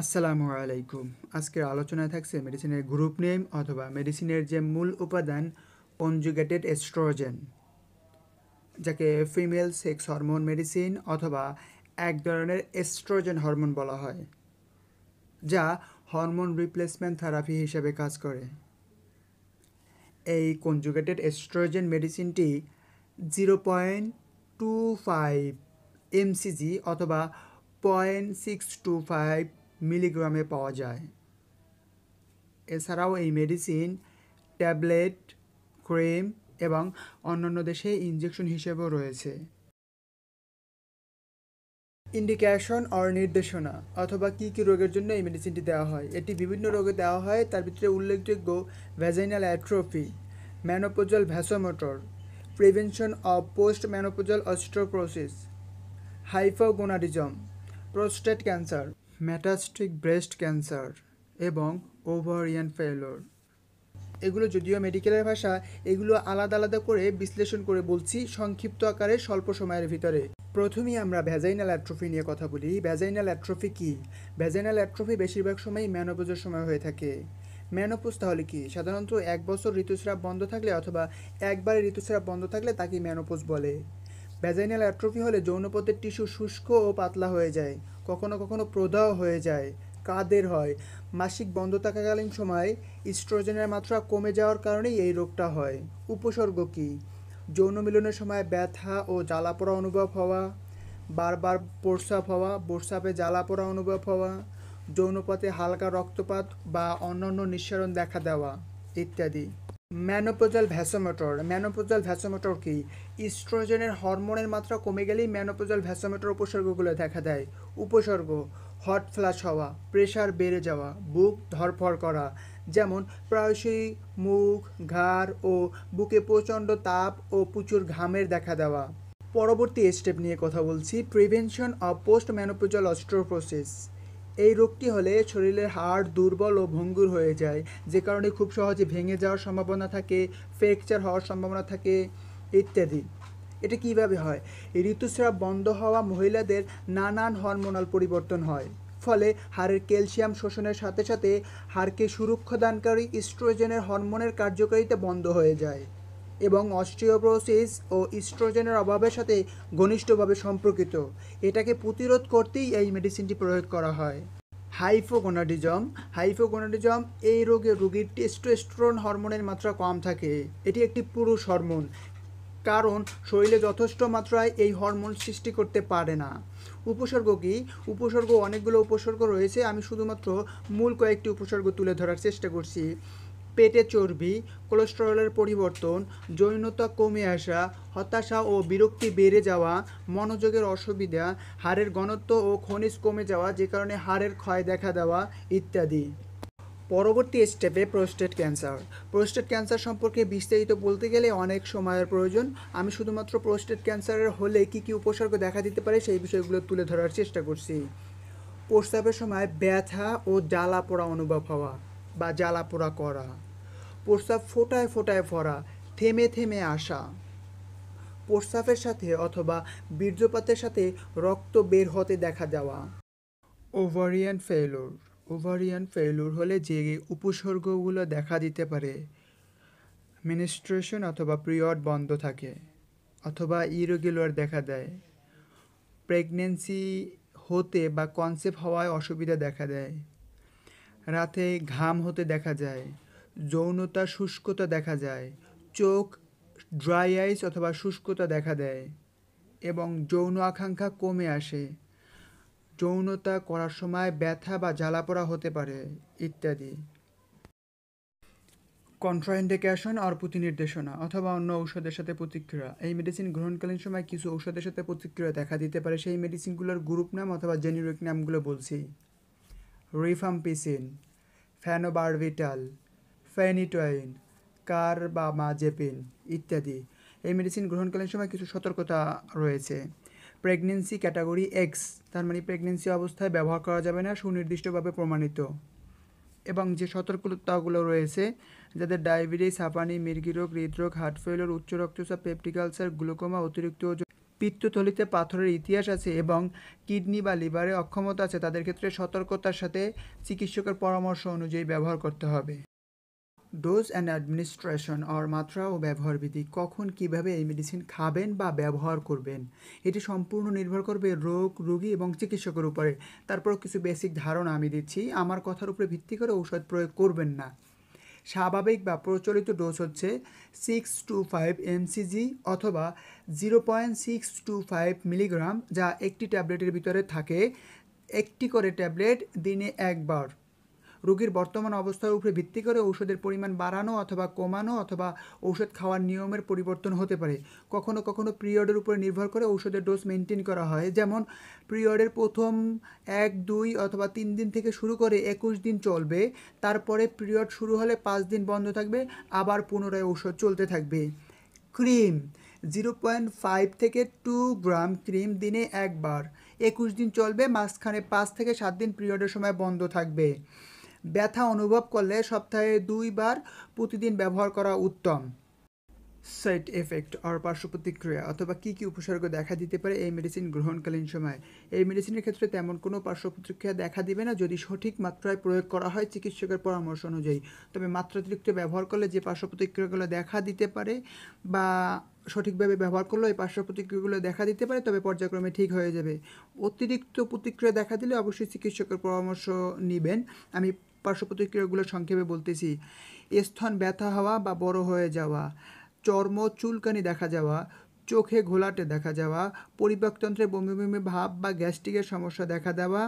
আসসালামু আলাইকুম। আজকের আলোচনায় থাকছে মেডিসিনের গ্রুপ নেম অথবা মেডিসিনের যে মূল উপাদান কনজুগেটেড এস্ট্রোজেন, যাকে ফিমেল সেক্স হরমোন মেডিসিন অথবা এক ধরনের এস্ট্রোজেন হরমোন বলা হয়, যা হরমোন রিপ্লেসমেন্ট থেরাপি হিসেবে কাজ করে। এই কনজুগেটেড এস্ট্রোজেন মেডিসিনটি 0.25 এমসিজি অথবা 0.625 মিলিগ্রামে পাওয়া যায়। এছাড়াও এই মেডিসিন ট্যাবলেট, ক্রিম এবং অন্যান্য দেশে ইনজেকশন হিসেবেও রয়েছে। ইন্ডিকেশন অর নির্দেশনা অথবা কী কী রোগের জন্য এই মেডিসিনটি দেওয়া হয়, এটি বিভিন্ন রোগে দেওয়া হয়। তার ভিতরে উল্লেখযোগ্য vaginal atrophy, menopausal vasomotor, prevention of post menopausal osteoporosis, hypogonadism, prostate cancer, metastatic breast cancer এবং ওভারিয়ান ফেলোর। এগুলো যদিও মেডিকেলের ভাষা, এগুলো আলাদা আলাদা করে বিশ্লেষণ করে বলছি সংক্ষিপ্ত আকারে স্বল্প সময়ের ভিতরে। প্রথমেই আমরা ভ্যাজাইনাল অ্যাট্রোফি নিয়ে কথা বলি। ভ্যাজাইনাল অ্যাট্রোফি কী? ভ্যাজাইনাল অ্যাট্রোফি বেশিরভাগ সময়ই মেনোপজের সময় হয়ে থাকে। মেনোপজ তাহলে কি? সাধারণত 1 বছর ঋতুস্রাব বন্ধ থাকলে অথবা একবারে ঋতুস্রাব বন্ধ থাকলে তাকে মেনোপজ বলে। ভ্যাজাইনাল অ্যাট্রোফি হলে যৌনপথের টিস্যু শুষ্ক ও পাতলা হয়ে যায়, কখনো কখনো প্রদাহ হয়ে যায়, কাদের হয়। মাসিক বন্ধ থাকাকালীন সময় ইস্ট্রোজেনের মাত্রা কমে যাওয়ার কারণেই এই রোগটা হয়। উপসর্গ কী? যৌন মিলনের সময় ব্যথা ও জ্বালাপোড়া অনুভব হওয়া, বারবার প্রস্রাব হওয়া, প্রস্রাবে জ্বালাপোড়া অনুভব হওয়া, যৌনপথে হালকা রক্তপাত বা অন্যান্য নিঃসরণ দেখা দেওয়া ইত্যাদি। Menopausal vasomotor. ম্যানোপোজাল ভ্যাসোমোটর কি? ইস্ট্রোজেনের হরমোনের মাত্রা কমে গেলেই ম্যানোপোজাল ভ্যাসোমোটর উপসর্গগুলো দেখা দেয়। উপসর্গ: হট ফ্লাশ হওয়া, প্রেশার বেড়ে যাওয়া, বুক ধড়ফড় করা, যেমন প্রায়শই মুখ, ঘাড় ও বুকে প্রচণ্ড তাপ ও প্রচুর ঘামের দেখা দেওয়া। পরবর্তী স্টেপ নিয়ে কথা বলছি, prevention of post menopausal osteoporosis. এই রোগটি হলে শরীরের হাড় দুর্বল ও ভঙ্গুর হয়ে যায়, যে কারণে খুব সহজে ভেঙে যাওয়ার সম্ভাবনা থাকে, ফ্র্যাকচার হওয়ার সম্ভাবনা থাকে ইত্যাদি। এটা কিভাবে হয়? ঋতুস্রাব বন্ধ হওয়া মহিলাদের নানান হরমোনাল পরিবর্তন হয়, ফলে হাড়ের ক্যালসিয়াম শোষণের সাথে সাথে হাড়কে সুরক্ষা দানকারী ইস্ট্রোজেনের হরমোনের কার্যকারিতা বন্ধ হয়ে যায় এবং অস্টিওপোরোসিস ও ইস্ট্রোজেনের অভাবের সাথে ঘনিষ্ঠভাবে সম্পর্কিত। এটাকে প্রতিরোধ করতেই এই মেডিসিনটি প্রয়োগ করা হয়। হাইপোগোনাডিজম। হাইপোগোনাডিজম এই রোগে রোগীর টেস্টোস্টেরন হরমোনের মাত্রা কম থাকে। এটি একটি পুরুষ হরমোন, কারণ শরীরে যথেষ্ট মাত্রায় এই হরমোন সৃষ্টি করতে পারে না। উপসর্গ কী? উপসর্গ অনেকগুলো উপসর্গ রয়েছে, আমি শুধুমাত্র মূল কয়েকটি উপসর্গ তুলে ধরার চেষ্টা করছি। পেটে চর্বি, কোলেস্টেরলের পরিবর্তন, যৌনতা কমে আসা, হতাশা ও বিরক্তি বেড়ে যাওয়া, মনোযোগের অসুবিধা, হাড়ের ঘনত্ব ও খনিজ কমে যাওয়া, যে কারণে হাড়ের ক্ষয় দেখা দেওয়া ইত্যাদি। পরবর্তী স্টেপে প্রোস্টেট ক্যান্সার। প্রোস্টেট ক্যান্সার সম্পর্কে বিস্তারিত বলতে গেলে অনেক সময়ের প্রয়োজন। আমি শুধুমাত্র প্রোস্টেট ক্যান্সারের হলে কী কী উপসর্গ দেখা দিতে পারে সেই বিষয়গুলো তুলে ধরার চেষ্টা করছি। প্রস্রাবের সময় ব্যথা ও জ্বালা পোড়া অনুভব হওয়া বা জ্বালা পোড়া করা, প্রস্রাব ফোটায় ফোটায় পড়া, থেমে থেমে আসা, প্রস্রাবের সাথে অথবা বীর্যপাতের সাথে রক্ত বের হতে দেখা দেওয়া। ওভারিয়ান ফেলোর। ওভারিয়ান ফেলোর হলে যে উপসর্গগুলো দেখা দিতে পারে: মেনস্ট্রুয়েশন অথবা পিরিয়ড বন্ধ থাকে অথবা ইরেগুলার দেখা দেয়, প্রেগনেন্সি হতে বা কনসেপ্ট হওয়ায় অসুবিধা দেখা দেয়, রাতে ঘাম হতে দেখা যায়, যৌনতা শুষ্কতা দেখা যায়, চোখ ড্রাই আইস অথবা শুষ্কতা দেখা দেয় এবং যৌন আকাঙ্ক্ষা কমে আসে, যৌনতা করার সময় ব্যথা বা জ্বালাপোড়া হতে পারে ইত্যাদি। কন্ট্রাইন্ডিকেশন আর প্রতিনির্দেশনা অথবা অন্য ঔষধের সাথে প্রতিক্রিয়া। এই মেডিসিন গ্রহণকালীন সময় কিছু ঔষধের সাথে প্রতিক্রিয়া দেখা দিতে পারে। সেই মেডিসিনগুলোর গ্রুপ নাম অথবা জেনেরিক নামগুলো বলছি: রিফাম্পিসিন, ফেনোবারবিটাল, ফেনিটোইন, কার্বামাজেপিন ইত্যাদি। এই মেডিসিন গ্রহণকালীন সময় কিছু সতর্কতা রয়েছে। প্রেগনেন্সি ক্যাটাগরি এক্স, তার মানে প্রেগনেন্সি অবস্থায় ব্যবহার করা যাবে না, সুনির্দিষ্টভাবে প্রমাণিত। এবং যে সতর্কতাগুলো রয়েছে, যাদের ডায়াবেটিস, হাঁপানি, মির্গি রোগ, হৃদরোগ, হার্ট ফেলিওর, উচ্চ রক্তচাপ, পেপটিক আলসার, গ্লুকোমা, অতিরিক্ত ওজন, পিত্তথলিতে পাথরের ইতিহাস আছে এবং কিডনি বা লিভারে অক্ষমতা আছে তাদের ক্ষেত্রে সতর্কতার সাথে চিকিৎসকের পরামর্শ অনুযায়ী ব্যবহার করতে হবে। ডোজ অ্যান্ড অ্যাডমিনিস্ট্রেশন আর মাত্রা ও ব্যবহার বিধি, কখন কিভাবে এই মেডিসিন খাবেন বা ব্যবহার করবেন এটি সম্পূর্ণ নির্ভর করবে রোগী এবং চিকিৎসকের উপরে। তারপর কিছু বেসিক ধারণা আমি দিচ্ছি, আমার কথার উপরে ভিত্তি করে ঔষধ প্রয়োগ করবেন না। স্বাভাবিক বা প্রচলিত ডোজ হচ্ছে 6 to 5 mcg অথবা 0.625 মিলিগ্রাম, যা একটি ট্যাবলেটের ভিতরে থাকে। একটি করে ট্যাবলেট দিনে একবার। রোগীর বর্তমান অবস্থার উপরে ভিত্তি করে ঔষধের পরিমাণ বাড়ানো অথবা কমানো অথবা ঔষধ খাওয়ার নিয়মের পরিবর্তন হতে পারে। কখনো কখনো পিরিয়ডের উপরে নির্ভর করে ঔষধের ডোজ মেনটেন করা হয়, যেমন পিরিয়ডের প্রথম 1, 2 অথবা 3 দিন থেকে শুরু করে 21 দিন চলবে, তারপরে পিরিয়ড শুরু হলে 5 দিন বন্ধ থাকবে, আবার পুনরায় ঔষধ চলতে থাকবে। ক্রিম 0.5 থেকে 2 গ্রাম ক্রিম দিনে একবার, 21 দিন চলবে, মাঝখানে 5 থেকে 7 দিন পিরিয়ডের সময় বন্ধ থাকবে। ব্যথা অনুভব করলে সপ্তাহে 2 বার প্রতিদিন ব্যবহার করা উত্তম। সাইড এফেক্ট আর পার্শ্ব প্রতিক্রিয়া অথবা কী কী উপসর্গ দেখা দিতে পারে এই মেডিসিন গ্রহণকালীন সময়। এই মেডিসিনের ক্ষেত্রে তেমন কোনো পার্শ্ব প্রতিক্রিয়া দেখা দিবে না যদি সঠিক মাত্রায় প্রয়োগ করা হয় চিকিৎসকের পরামর্শ অনুযায়ী। তবে মাত্রাতিরিক্ত ব্যবহার করলে যে পার্শ্ব প্রতিক্রিয়াগুলো দেখা দিতে পারে বা সঠিকভাবে ব্যবহার করলে এই পার্শ্ব প্রতিক্রিয়াগুলো দেখা দিতে পারে, তবে পর্যায়ক্রমে ঠিক হয়ে যাবে। অতিরিক্ত প্রতিক্রিয়া দেখা দিলে অবশ্যই চিকিৎসকের পরামর্শ নেবেন। আমি পার্শ্ব প্রতিক্রিয়াগুলো সংক্ষেপে বলতেছি: স্তন ব্যথা হওয়া বা বড় হয়ে যাওয়া, চর্ম চুলকানি দেখা যাওয়া, চোখে ঘোলাটে দেখা যাওয়া, পরিপাকতন্ত্রে বমি বমি ভাব বা গ্যাস্ট্রিকের সমস্যা দেখা দেওয়া,